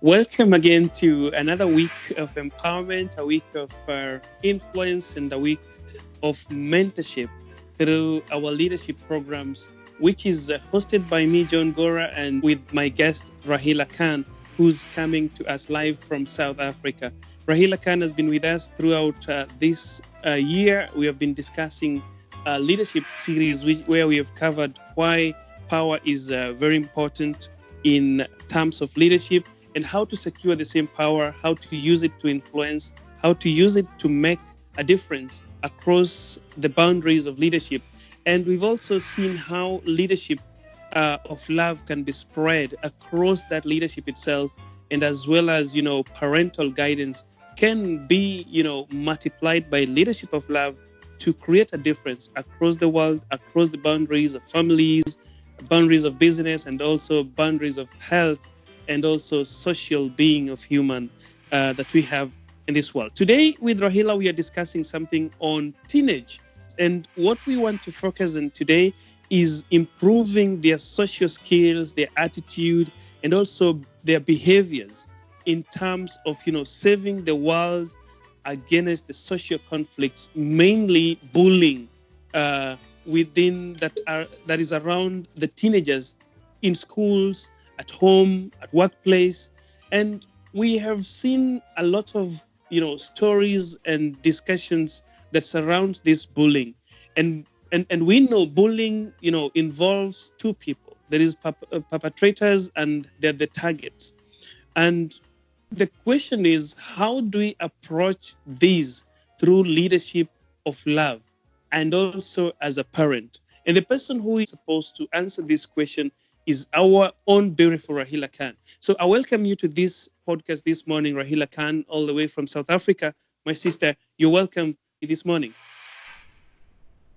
Welcome again to another week of empowerment, a week of influence, and a week of mentorship through our leadership programs, which is hosted by me, John Gora, and with my guest, Rahila Khan, who's coming to us live from South Africa. Rahila Khan has been with us throughout this year. We have been discussing a leadership series where we have covered why power is very important in terms of leadership, and how to secure the same power, how to use it to influence, how to use it to make a difference across the boundaries of leadership. And we've also seen how leadership of love can be spread across that leadership itself, and as well as, parental guidance can be, multiplied by leadership of love to create a difference across the world, across the boundaries of families, boundaries of business, and also boundaries of health, and also social being of human that we have in this world. Today with Rahila, we are discussing something on teenage. And what we want to focus on today is improving their social skills, their attitude, and also their behaviors in terms of, saving the world against the social conflicts, mainly bullying that is around the teenagers in schools, at home, at workplace. And we have seen a lot of, stories and discussions that surround this bullying. And we know bullying, involves two people. There is perpetrators and they're the targets. And the question is, how do we approach these through leadership of love and also as a parent? And the person who is supposed to answer this question is our own beautiful Rahila Khan. So I welcome you to this podcast this morning, Rahila Khan, all the way from South Africa. My sister, you're welcome this morning.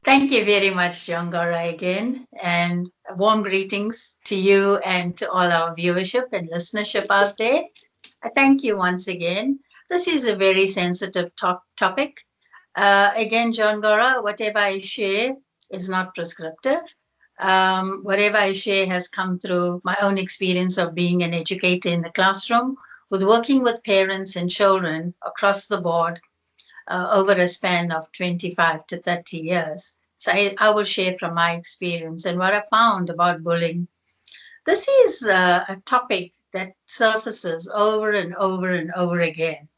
Thank you very much, John Gora, again, and warm greetings to you and to all our viewership and listenership out there. I thank you once again. This is a very sensitive topic. Again, John Gora, whatever I share is not prescriptive. Whatever I share has come through my own experience of being an educator in the classroom, with working with parents and children across the board over a span of 25 to 30 years. So I will share from my experience and what I found about bullying. This is a topic that surfaces over and over and over again.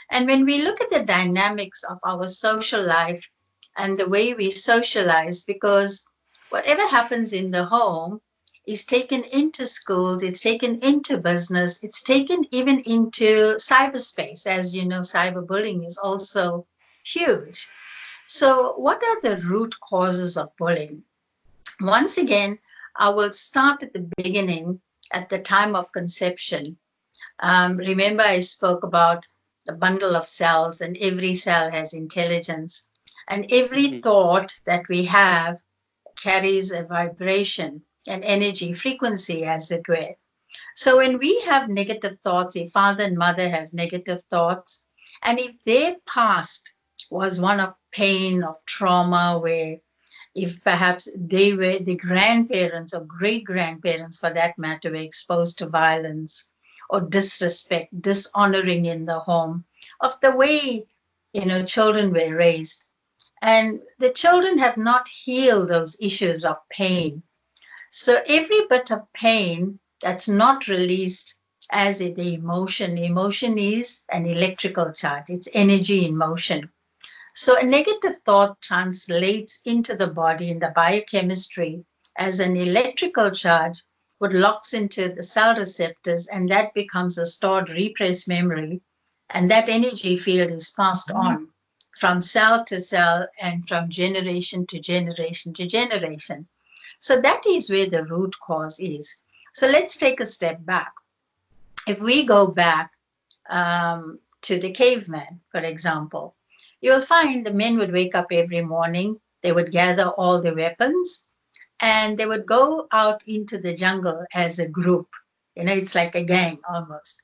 And when we look at the dynamics of our social life and the way we socialize, because whatever happens in the home is taken into schools, it's taken into business, it's taken even into cyberspace. As you know, cyberbullying is also huge. So what are the root causes of bullying? Once again, I will start at the beginning, at the time of conception. Remember, I spoke about the bundle of cells, and every cell has intelligence. And every thought that we have carries a vibration, an energy frequency, as it were. So when we have negative thoughts, if father and mother have negative thoughts, and if their past was one of pain, of trauma, where if perhaps they were the grandparents or great-grandparents, for that matter, were exposed to violence or disrespect, dishonoring in the home, of the way, children were raised. And the children have not healed those issues of pain. So every bit of pain that's not released as the emotion is an electrical charge. It's energy in motion. So a negative thought translates into the body in the biochemistry as an electrical charge, which locks into the cell receptors, and that becomes a stored repressed memory. And that energy field is passed on from cell to cell and from generation to generation to generation. So that is where the root cause is. So let's take a step back. If we go back to the caveman, for example, you'll find the men would wake up every morning, they would gather all the weapons, and they would go out into the jungle as a group. It's like a gang almost.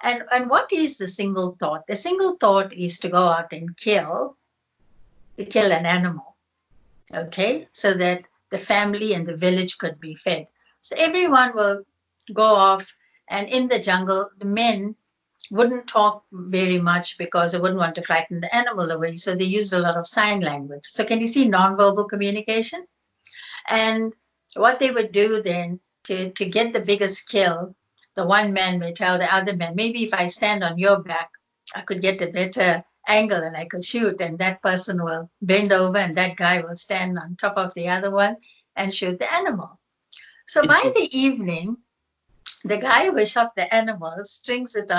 And what is the single thought? The single thought is to go out and kill an animal, okay, so that the family and the village could be fed. So everyone will go off And in the jungle, the men wouldn't talk very much because they wouldn't want to frighten the animal away. So they used a lot of sign language. So can you see nonverbal communication? And what they would do then to get the biggest kill, the one man may tell the other man, maybe if I stand on your back, I could get a better angle and I could shoot. And that person will bend over and that guy will stand on top of the other one and shoot the animal. So by the evening, the guy who shot the animal strings it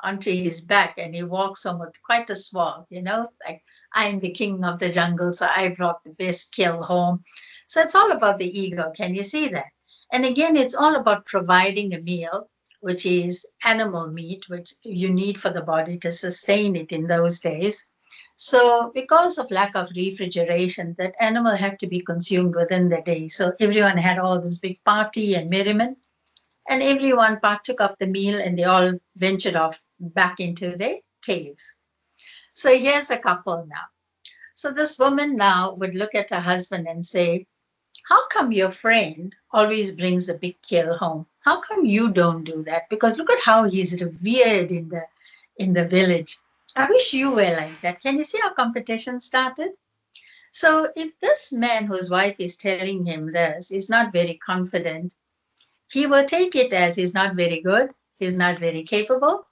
onto his back and he walks home with quite a swag, like I'm the king of the jungle, so I brought the best kill home. So it's all about the ego. Can you see that? And again, it's all about providing a meal, which is animal meat, which you need for the body to sustain it in those days. So because of lack of refrigeration, that animal had to be consumed within the day. So everyone had all this big party and merriment. And everyone partook of the meal and they all ventured off back into their caves. So here's a couple now. So this woman now would look at her husband and say, how come your friend always brings a big kill home? How come you don't do that? Because look at how he's revered in the village. I wish you were like that. Can you see how competition started? So if this man whose wife is telling him this is not very confident, he will take it as he's not very good, he's not very capable.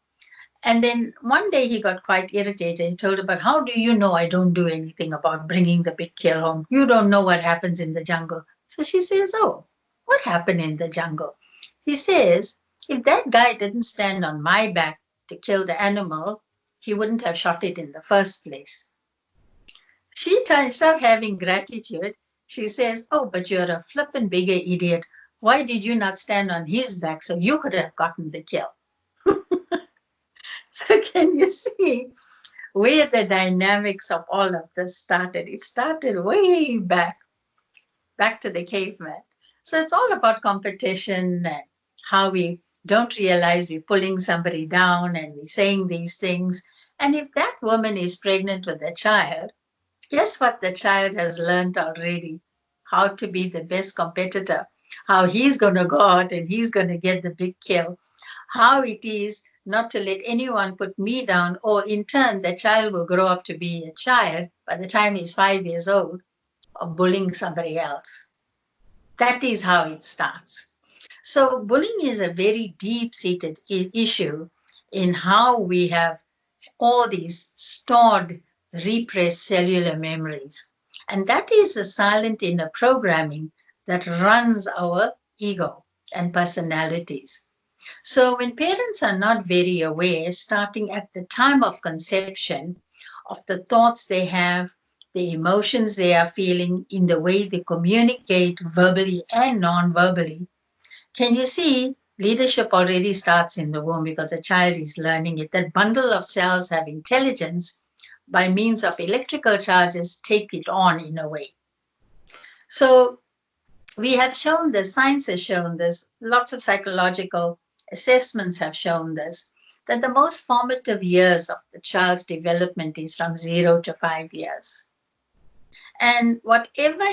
And then one day he got quite irritated and told her, but how do you know I don't do anything about bringing the big kill home? You don't know what happens in the jungle. So she says, oh, what happened in the jungle? He says, if that guy didn't stand on my back to kill the animal, he wouldn't have shot it in the first place. She turns out having gratitude. She says, oh, but you're a flippin' bigger idiot. Why did you not stand on his back so you could have gotten the kill? So can you see where the dynamics of all of this started? It started way back to the caveman. So it's all about competition and how we don't realize we're pulling somebody down and we're saying these things. And if that woman is pregnant with a child, guess what the child has learned already? How to be the best competitor. How he's going to go out and he's going to get the big kill. How it is not to let anyone put me down, or in turn, the child will grow up to be a child by the time he's 5 years old of bullying somebody else. That is how it starts. So bullying is a very deep-seated issue in how we have all these stored, repressed cellular memories. And that is a silent inner programming that runs our ego and personalities. So when parents are not very aware, starting at the time of conception, of the thoughts they have, the emotions they are feeling in the way they communicate verbally and non-verbally, can you see leadership already starts in the womb because a child is learning it. That bundle of cells have intelligence by means of electrical charges, take it on in a way. So we have shown this, science has shown this, lots of psychological assessments have shown this, that the most formative years of the child's development is from 0 to 5 years. And whatever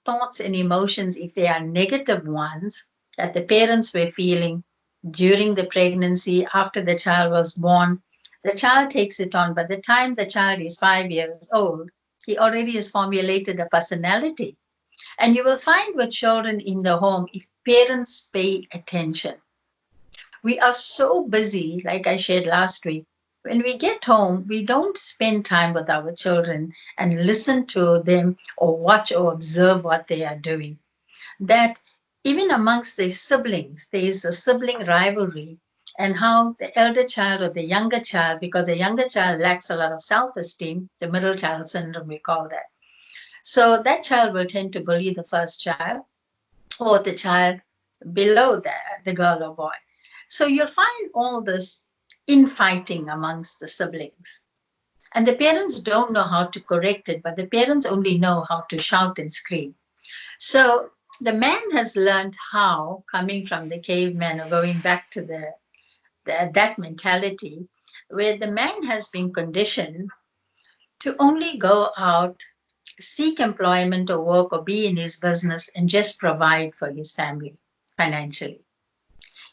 thoughts and emotions, if they are negative ones, that the parents were feeling during the pregnancy, after the child was born, the child takes it on. By the time the child is 5 years old, he already has formulated a personality. And you will find with children in the home, if parents pay attention. We are so busy, like I shared last week. When we get home, we don't spend time with our children and listen to them or watch or observe what they are doing. That even amongst the siblings, there is a sibling rivalry, and how the elder child or the younger child, because the younger child lacks a lot of self-esteem, the middle child syndrome, we call that. So that child will tend to bully the first child or the child below the girl or boy. So you'll find all this infighting amongst the siblings. And the parents don't know how to correct it, but the parents only know how to shout and scream. So the man has learned how, coming from the caveman or going back to that mentality, where the man has been conditioned to only go out, seek employment or work or be in his business and just provide for his family financially.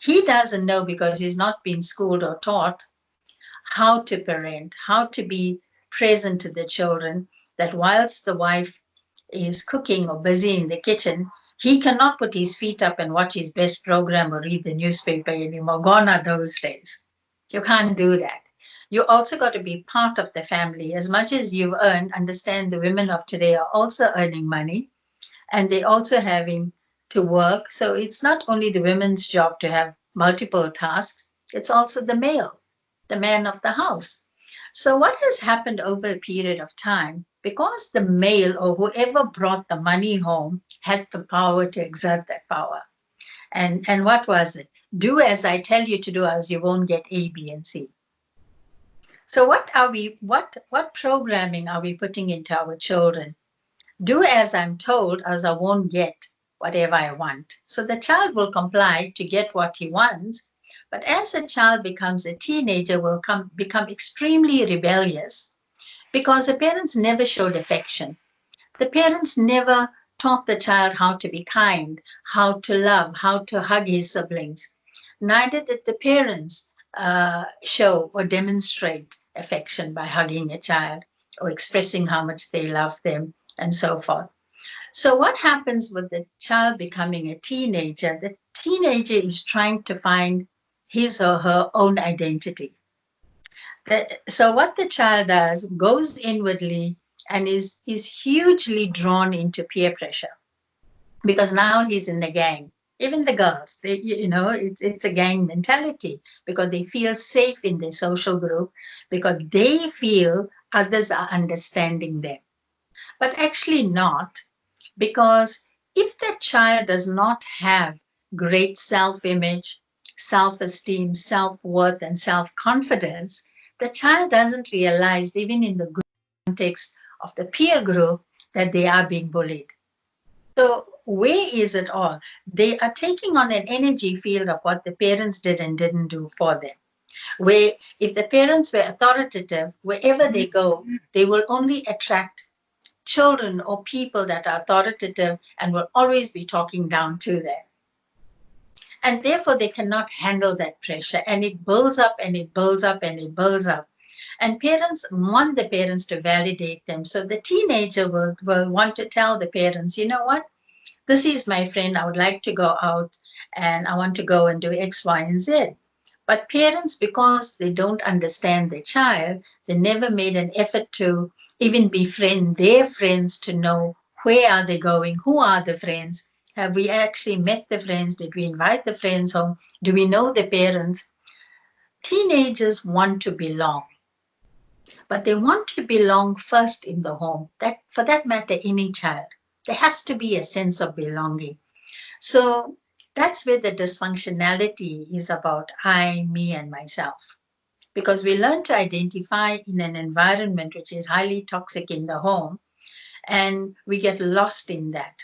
He doesn't know because he's not been schooled or taught how to parent, how to be present to the children, that whilst the wife is cooking or busy in the kitchen, he cannot put his feet up and watch his best program or read the newspaper anymore. Gone are those days. You can't do that. You also got to be part of the family. As much as you've earned, understand the women of today are also earning money and they're also having to work. So it's not only the women's job to have multiple tasks, it's also the male, the man of the house. So what has happened over a period of time, because the male or whoever brought the money home had the power to exert that power. And what was it? Do as I tell you to do, as you won't get A, B, and C. So what programming are we putting into our children? Do as I'm told, as I won't get whatever I want. So the child will comply to get what he wants. But as a child becomes a teenager, will become extremely rebellious because the parents never showed affection. The parents never taught the child how to be kind, how to love, how to hug his siblings. Neither did the parents show or demonstrate affection by hugging a child or expressing how much they love them and so forth. So what happens with the child becoming a teenager? The teenager is trying to find his or her own identity. So what the child does, goes inwardly and is hugely drawn into peer pressure because now he's in the gang. Even the girls, it's a gang mentality because they feel safe in their social group because they feel others are understanding them. But actually not, because if the child does not have great self-image, self-esteem, self-worth, and self-confidence, the child doesn't realize, even in the context of the peer group, that they are being bullied. So where is it all? They are taking on an energy field of what the parents did and didn't do for them. Where if the parents were authoritative, wherever they go, they will only attract children or people that are authoritative and will always be talking down to them. And therefore, they cannot handle that pressure. And it builds up and it builds up and it builds up. And parents want the parents to validate them. So the teenager will want to tell the parents, you know what? This is my friend. I would like to go out and I want to go and do X, Y, and Z. But parents, because they don't understand their child, they never made an effort to even befriend their friends to know where are they going, who are the friends, have we actually met the friends, did we invite the friends home, do we know the parents. Teenagers want to belong, but they want to belong first in the home. That, for that matter, any child, there has to be a sense of belonging. So that's where the dysfunctionality is about I, me, and myself. Because we learn to identify in an environment which is highly toxic in the home, and we get lost in that.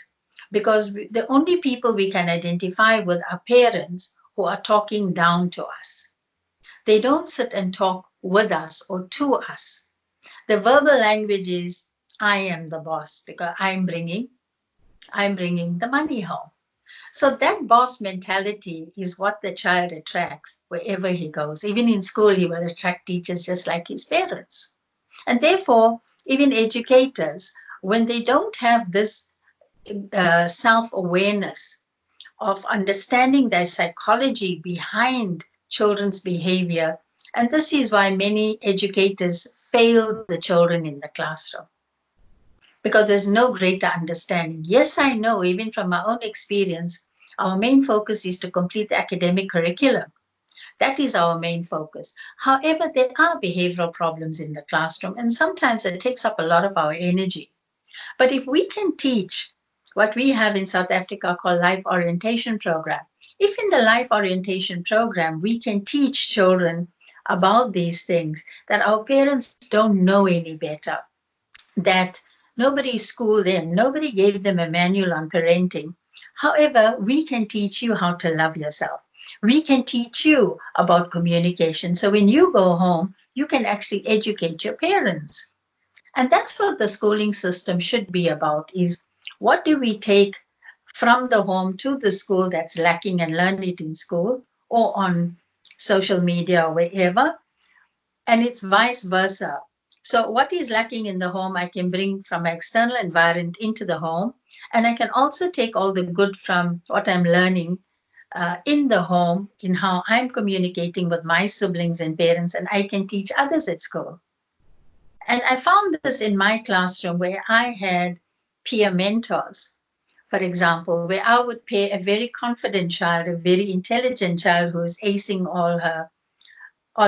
Because the only people we can identify with are parents who are talking down to us. They don't sit and talk with us or to us. The verbal language is, I am the boss because I'm bringing the money home. So that boss mentality is what the child attracts wherever he goes. Even in school, he will attract teachers just like his parents. And therefore, even educators, when they don't have this self-awareness of understanding the psychology behind children's behavior, and this is why many educators fail the children in the classroom, because there's no greater understanding. Yes, I know, even from my own experience, our main focus is to complete the academic curriculum. That is our main focus. However, there are behavioral problems in the classroom, and sometimes it takes up a lot of our energy. But if we can teach what we have in South Africa called Life Orientation Program, if in the Life Orientation Program we can teach children about these things, that our parents don't know any better, that nobody schooled them, nobody gave them a manual on parenting. However, we can teach you how to love yourself. We can teach you about communication. So when you go home, you can actually educate your parents. And that's what the schooling system should be about, is what do we take from the home to the school that's lacking and learn it in school, or on social media or wherever, and it's vice versa. So what is lacking in the home, I can bring from my external environment into the home, and I can also take all the good from what I'm learning in the home, in how I'm communicating with my siblings and parents, and I can teach others at school. And I found this in my classroom where I had peer mentors, for example, where I would pair a very confident child, a very intelligent child who is acing all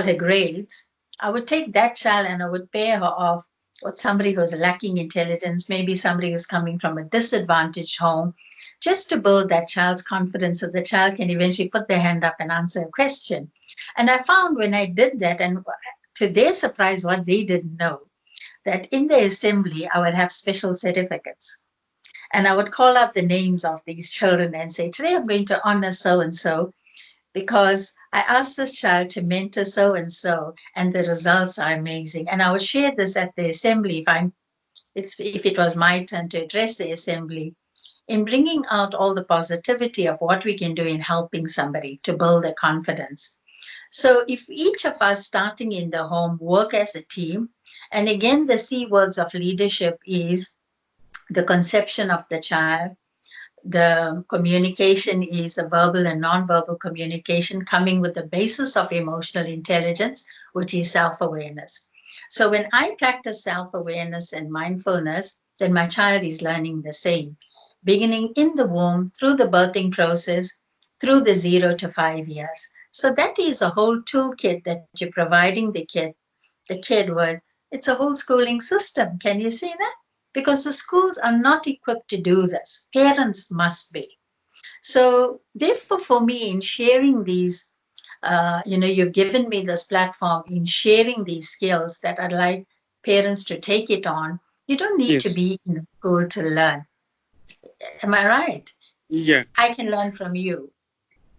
her grades. I would take that child and I would pair her off with somebody who's lacking intelligence, maybe somebody who's coming from a disadvantaged home, just to build that child's confidence so the child can eventually put their hand up and answer a question. And I found when I did that, and to their surprise, what they didn't know, that in the assembly, I would have special certificates. And I would call out the names of these children and say, today I'm going to honor so-and-so because I asked this child to mentor so-and-so, and the results are amazing. And I would share this at the assembly if it was my turn to address the assembly, in bringing out all the positivity of what we can do in helping somebody to build their confidence. So if each of us starting in the home work as a team, and again, the C words of leadership is the conception of the child, the communication is a verbal and nonverbal communication coming with the basis of emotional intelligence, which is self-awareness. So when I practice self-awareness and mindfulness, then my child is learning the same, beginning in the womb, through the birthing process, through the 0 to 5 years. So that is a whole toolkit that you're providing the kid with. It's a whole schooling system. Can you see that? Because the schools are not equipped to do this. Parents must be. So therefore, for me, in sharing these, you've given me this platform in sharing these skills that I'd like parents to take it on. You don't need to be in school to learn. Am I right? Yeah. I can learn from you.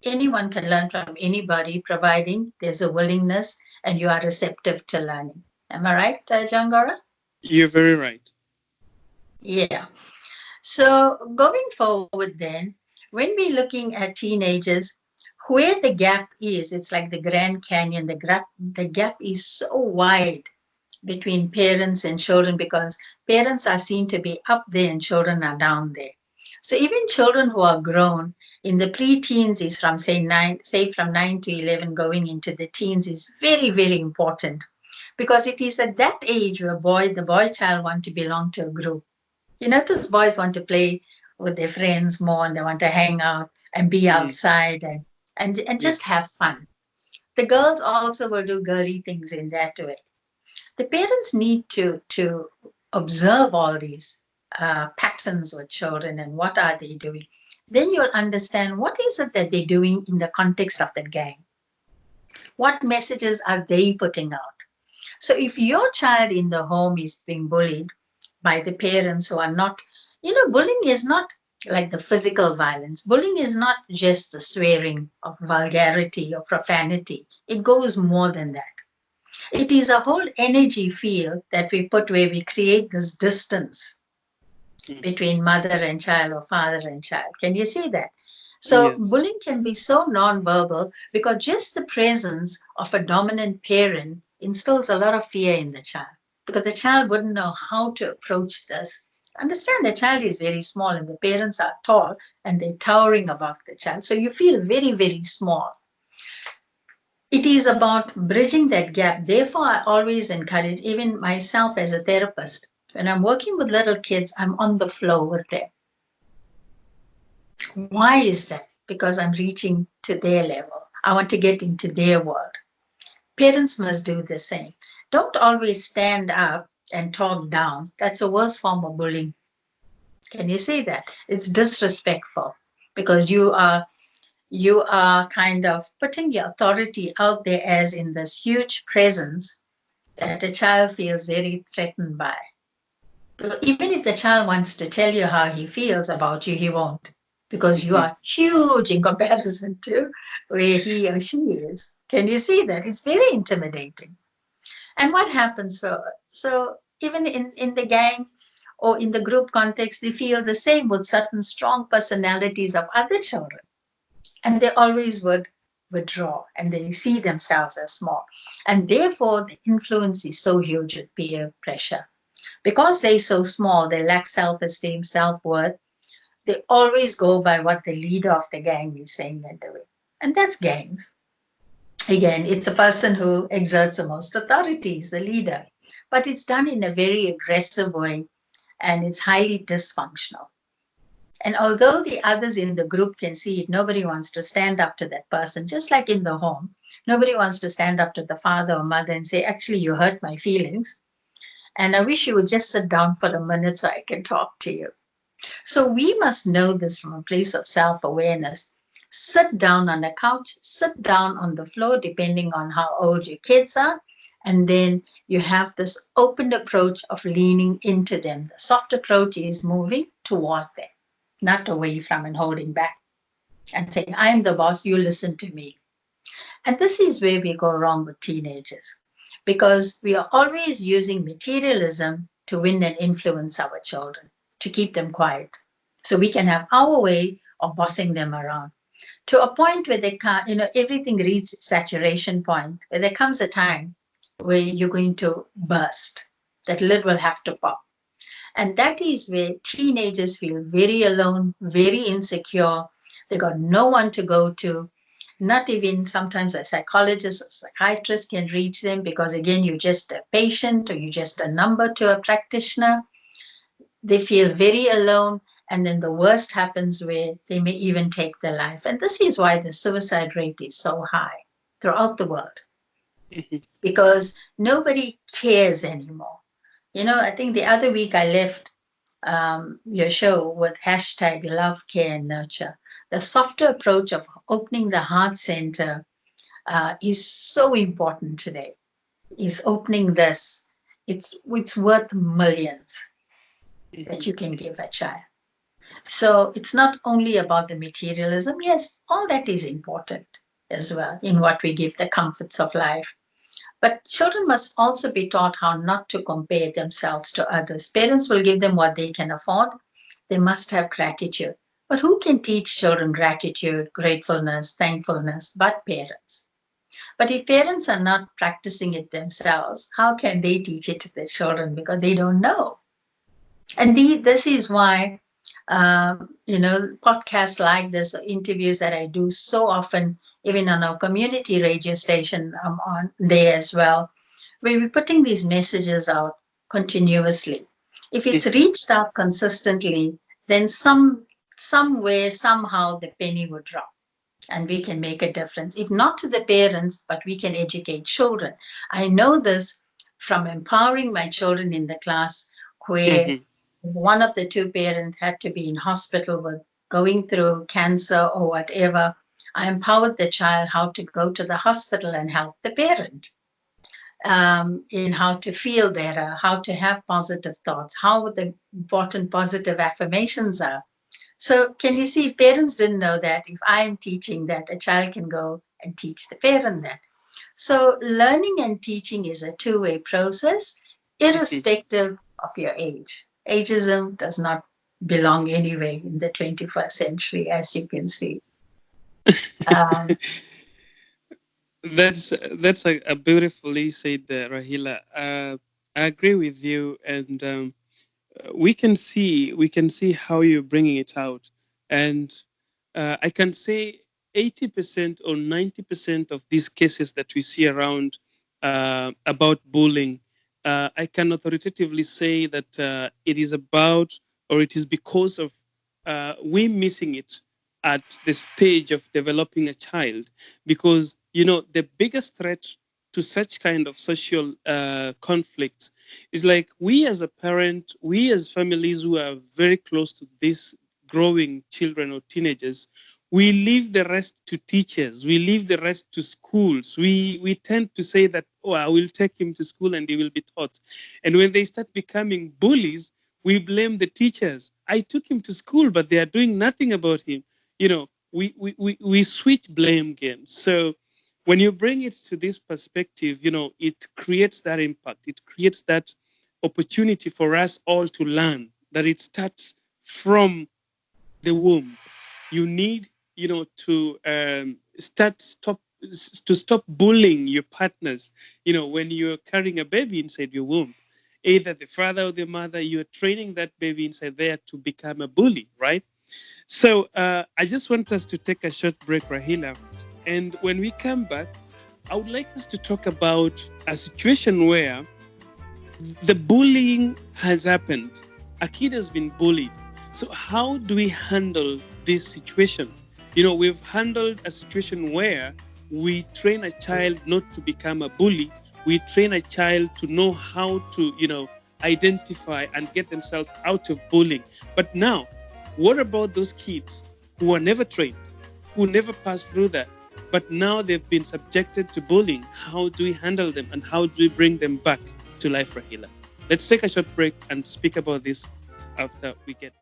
Anyone can learn from anybody, providing there's a willingness and you are receptive to learning. Am I right, Jangara? You're very right. Yeah. So going forward then, when we're looking at teenagers, where the gap is, it's like the Grand Canyon. The gap is so wide between parents and children because parents are seen to be up there and children are down there. So even children who are grown in the pre-teens is from from 9 to 11 going into the teens is very, very important because it is at that age where the boy child want to belong to a group. You notice boys want to play with their friends more and they want to hang out and be outside and just have fun. The girls also will do girly things in that way. The parents need to observe all these patterns with children and what are they doing. Then you'll understand what is it that they're doing in the context of the gang. What messages are they putting out? So if your child in the home is being bullied by the parents who are not, bullying is not like the physical violence. Bullying is not just the swearing of vulgarity or profanity. It goes more than that. It is a whole energy field that we put where we create this distance between mother and child or father and child. Can you see that? So bullying can be so nonverbal because just the presence of a dominant parent instills a lot of fear in the child because the child wouldn't know how to approach this. Understand the child is very small and the parents are tall and they're towering above the child. So you feel very, very small. It is about bridging that gap. Therefore, I always encourage, even myself as a therapist, when I'm working with little kids, I'm on the floor with them. Why is that? Because I'm reaching to their level. I want to get into their world. Parents must do the same. Don't always stand up and talk down. That's a worse form of bullying. Can you see that? It's disrespectful because you are kind of putting your authority out there as in this huge presence that a child feels very threatened by. But even if the child wants to tell you how he feels about you, he won't because you are huge in comparison to where he or she is. Can you see that? It's very intimidating. And what happens? So even in the gang or in the group context, they feel the same with certain strong personalities of other children. And they always would withdraw and they see themselves as small. And therefore, the influence is so huge with peer pressure. Because they're so small, they lack self esteem, self worth. They always go by what the leader of the gang is saying and doing. And that's gangs. Again, it's a person who exerts the most authority, is the leader. But it's done in a very aggressive way and it's highly dysfunctional. And although the others in the group can see it, nobody wants to stand up to that person, just like in the home. Nobody wants to stand up to the father or mother and say, actually, you hurt my feelings. And I wish you would just sit down for a minute so I can talk to you. So we must know this from a place of self-awareness. Sit down on the couch, sit down on the floor, depending on how old your kids are. And then you have this open approach of leaning into them. The soft approach is moving toward them, not away from and holding back and saying, I'm the boss, you listen to me. And this is where we go wrong with teenagers, because we are always using materialism to win and influence our children, to keep them quiet, so we can have our way of bossing them around to a point where they can't, everything reaches saturation point, where there comes a time where you're going to burst, that lid will have to pop. And that is where teenagers feel very alone, very insecure. They got no one to go to. Not even sometimes a psychologist or psychiatrist can reach them because, again, you're just a patient or you're just a number to a practitioner. They feel very alone. And then the worst happens where they may even take their life. And this is why the suicide rate is so high throughout the world, because nobody cares anymore. I think the other week I left your show with hashtag love, care, and nurture. The softer approach of opening the heart center is so important today. Is opening this. It's worth millions that you can give a child. So it's not only about the materialism. Yes, all that is important as well in what we give, the comforts of life. But children must also be taught how not to compare themselves to others. Parents will give them what they can afford. They must have gratitude. But who can teach children gratitude, gratefulness, thankfulness, but parents? But if parents are not practicing it themselves, how can they teach it to their children? Because they don't know. And this is why, podcasts like this, interviews that I do so often, even on our community radio station, I'm on there as well, where we're putting these messages out continuously. If it's reached out consistently, then somewhere, somehow, the penny would drop and we can make a difference. If not to the parents, but we can educate children. I know this from empowering my children in the class where one of the two parents had to be in hospital with going through cancer or whatever. I empowered the child how to go to the hospital and help the parent in how to feel better, how to have positive thoughts, how the important positive affirmations are. So can you see, if parents didn't know that, if I am teaching that, a child can go and teach the parent that. So learning and teaching is a two-way process, irrespective of your age. Ageism does not belong anywhere in the 21st century, as you can see. That's a beautifully said, Rahila. I agree with you, and we can see how you're bringing it out, and I can say 80% or 90% of these cases that we see around about bullying, I can authoritatively say that it is about, or it is because of we missing it at the stage of developing a child, because the biggest threat to such kind of social conflicts is like we as a parent, we as families who are very close to these growing children or teenagers, we leave the rest to teachers, we leave the rest to schools. We tend to say that, oh, I will take him to school and he will be taught. And when they start becoming bullies, we blame the teachers. I took him to school, but they are doing nothing about him. We switch blame games. So when you bring it to this perspective, it creates that impact. It creates that opportunity for us all to learn that it starts from the womb. You need to stop bullying your partners, when you're carrying a baby inside your womb. Either the father or the mother, you're training that baby inside there to become a bully, right? So I just want us to take a short break, Rahila. And when we come back, I would like us to talk about a situation where the bullying has happened. A kid has been bullied. So how do we handle this situation? We've handled a situation where we train a child not to become a bully. We train a child to know how to, identify and get themselves out of bullying. But now, what about those kids who are never trained, who never passed through that, but now they've been subjected to bullying? How do we handle them and how do we bring them back to life, Rahila? Let's take a short break and speak about this after we get